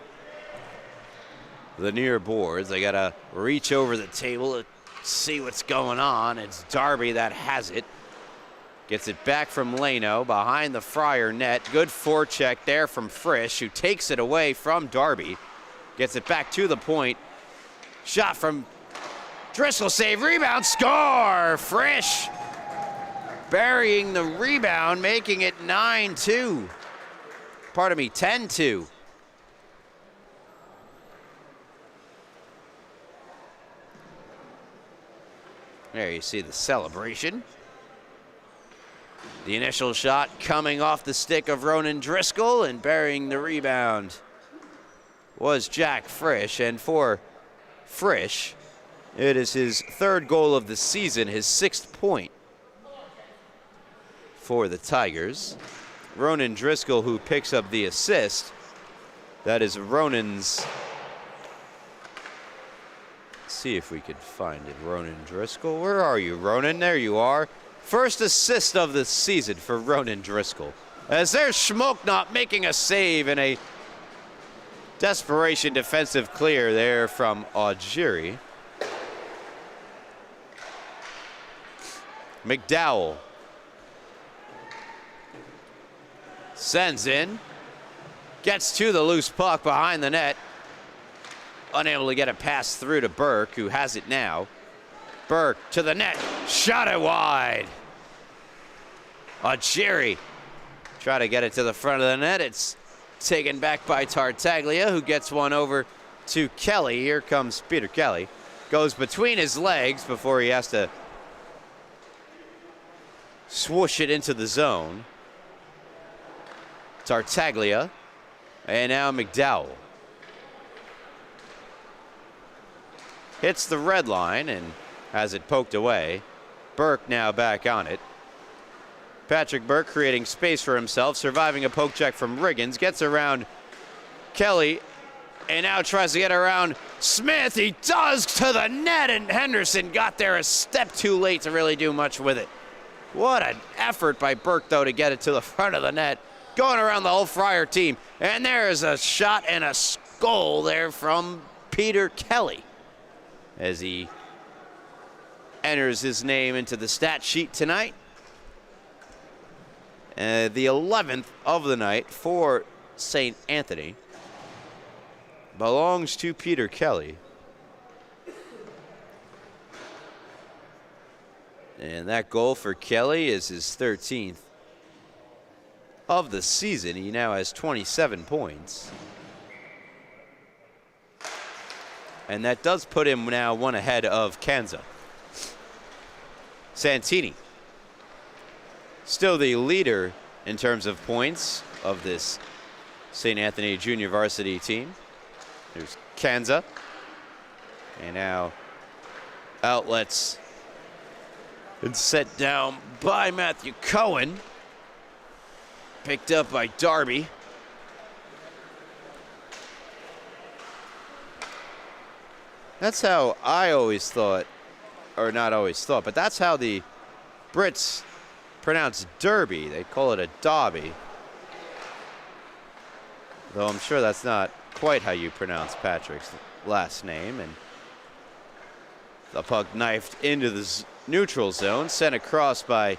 the near boards. They got to reach over the table to see what's going on. It's Darby that has it. Gets it back from Leno behind the Friar net. Good forecheck there from Frisch, who takes it away from Darby. Gets it back to the point. Shot from Driscoll, save, rebound, score! Frisch burying the rebound, making it 9-2. Pardon me, 10-2. There you see the celebration. The initial shot coming off the stick of Ronan Driscoll, and burying the rebound was Jack Frisch. And for Frisch, it is his 3rd goal of the season, his 6th point for the Tigers. Ronan Driscoll, who picks up the assist. That is Ronan's. Let's see if we could find it. Ronan Driscoll. Where are you, Ronan? There you are. First assist of the season for Ronan Driscoll. As there's Schmoknop making a save in a desperation defensive clear there from Augeri. McDowell sends in, gets to the loose puck behind the net. Unable to get a pass through to Burke, who has it now. Burke to the net, shot it wide. Augeri try to get it to the front of the net. It's taken back by Tartaglia, who gets one over to Kelly. Here comes Peter Kelly. Goes between his legs before he has to swoosh it into the zone. Tartaglia, and now McDowell. Hits the red line and has it poked away. Burke now back on it. Patrick Burke creating space for himself, surviving a poke check from Riggins. Gets around Kelly and now tries to get around Smith. He does, to the net, and Henderson got there a step too late to really do much with it. What an effort by Burke, though, to get it to the front of the net. Going around the whole Friar team. And there is a shot and a goal there from Peter Kelly as he enters his name into the stat sheet tonight. The 11th of the night for St. Anthony belongs to Peter Kelly. And that goal for Kelly is his 13th of the season. He now has 27 points. And that does put him now one ahead of Kanza. Santini, still the leader in terms of points of this St. Anthony junior varsity team. There's Kanza. And now outlets and set down by Matthew Cohen. Picked up by Darby. That's how I always thought, or not always thought, but that's how the Brits pronounce Derby. They call it a Dobby. Though I'm sure that's not quite how you pronounce Patrick's last name. And the puck knifed into the neutral zone, sent across by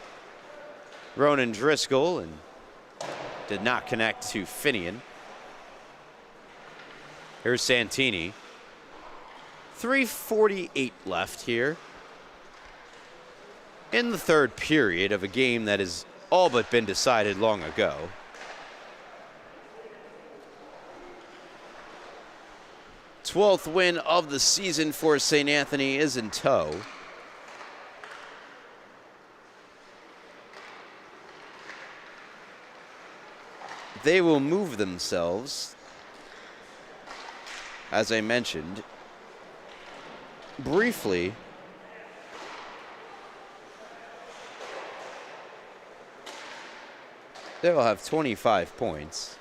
Ronan Driscoll, and did not connect to Finian. Here's Santini. 3:48 left here in the third period of a game that has all but been decided long ago. Twelfth win of the season for St. Anthony is in tow. They will move themselves, as I mentioned briefly, they will have 25 points.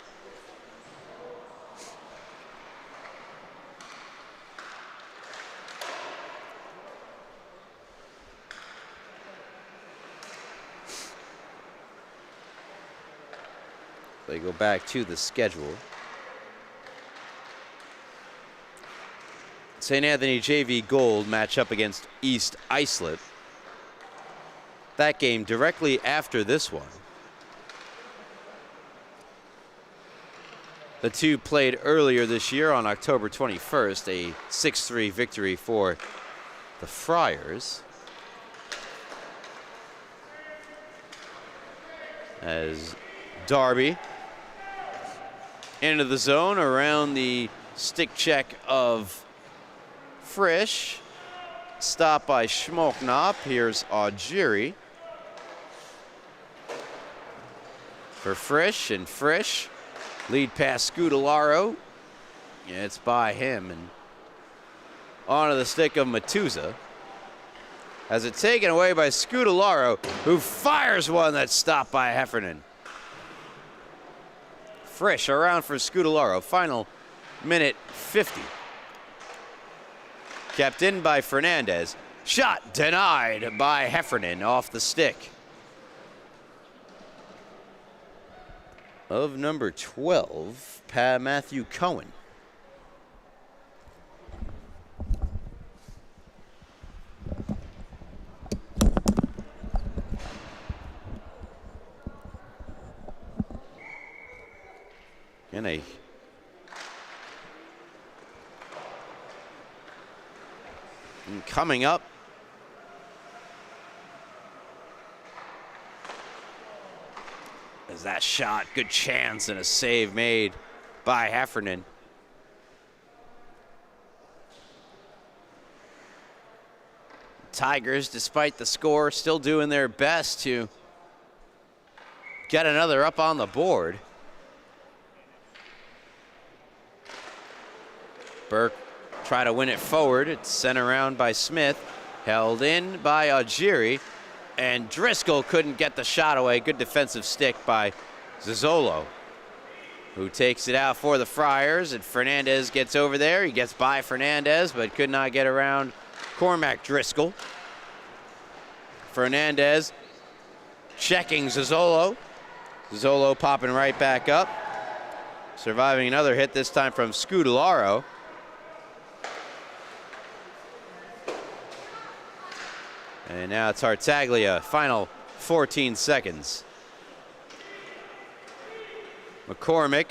They go back to the schedule. St. Anthony JV Gold match up against East Islip. That game directly after this one. The two played earlier this year on October 21st, a 6-3 victory for the Friars. As Darby into the zone around the stick check of Frisch. Stop by Schmolknop. Here's Augeri for Frisch, and Frisch lead past Scudellaro. Yeah, it's by him, and onto the stick of Matuza. Has it taken away by Scudellaro, who fires one that's stopped by Heffernan. Frisch around for Scudellaro. Final minute 50. Kept in by Fernandez. Shot denied by Heffernan off the stick of number 12, Matthew Cohen. And coming up, as that shot, good chance and a save made by Heffernan. Tigers, despite the score, still doing their best to get another up on the board. Burke try to win it forward. It's sent around by Smith. Held in by Augeri. And Driscoll couldn't get the shot away. Good defensive stick by Zozzolo, who takes it out for the Friars. And Fernandez gets over there. He gets by Fernandez, but could not get around Cormac Driscoll. Fernandez checking Zozzolo. Zozzolo popping right back up. Surviving another hit, this time from Scudellaro. And now it's Tartaglia, final 14 seconds. McCormick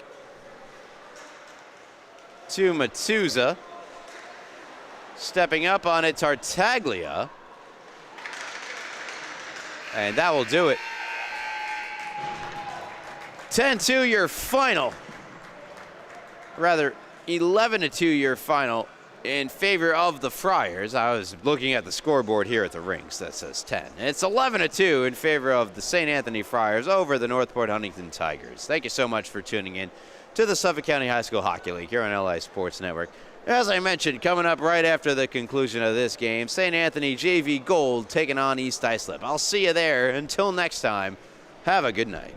to Matuza. Stepping up on it, Tartaglia. And that will do it. 10-2 your final. Rather, 11-2 your final in favor of the Friars. I was looking at the scoreboard here at the rinks that says 10. It's 11-2 in favor of the St. Anthony Friars over the Northport Huntington Tigers. Thank you so much for tuning in to the Suffolk County High School Hockey League here on LI Sports Network. As I mentioned, coming up right after the conclusion of this game, St. Anthony JV Gold taking on East Islip. I'll see you there. Until next time, have a good night.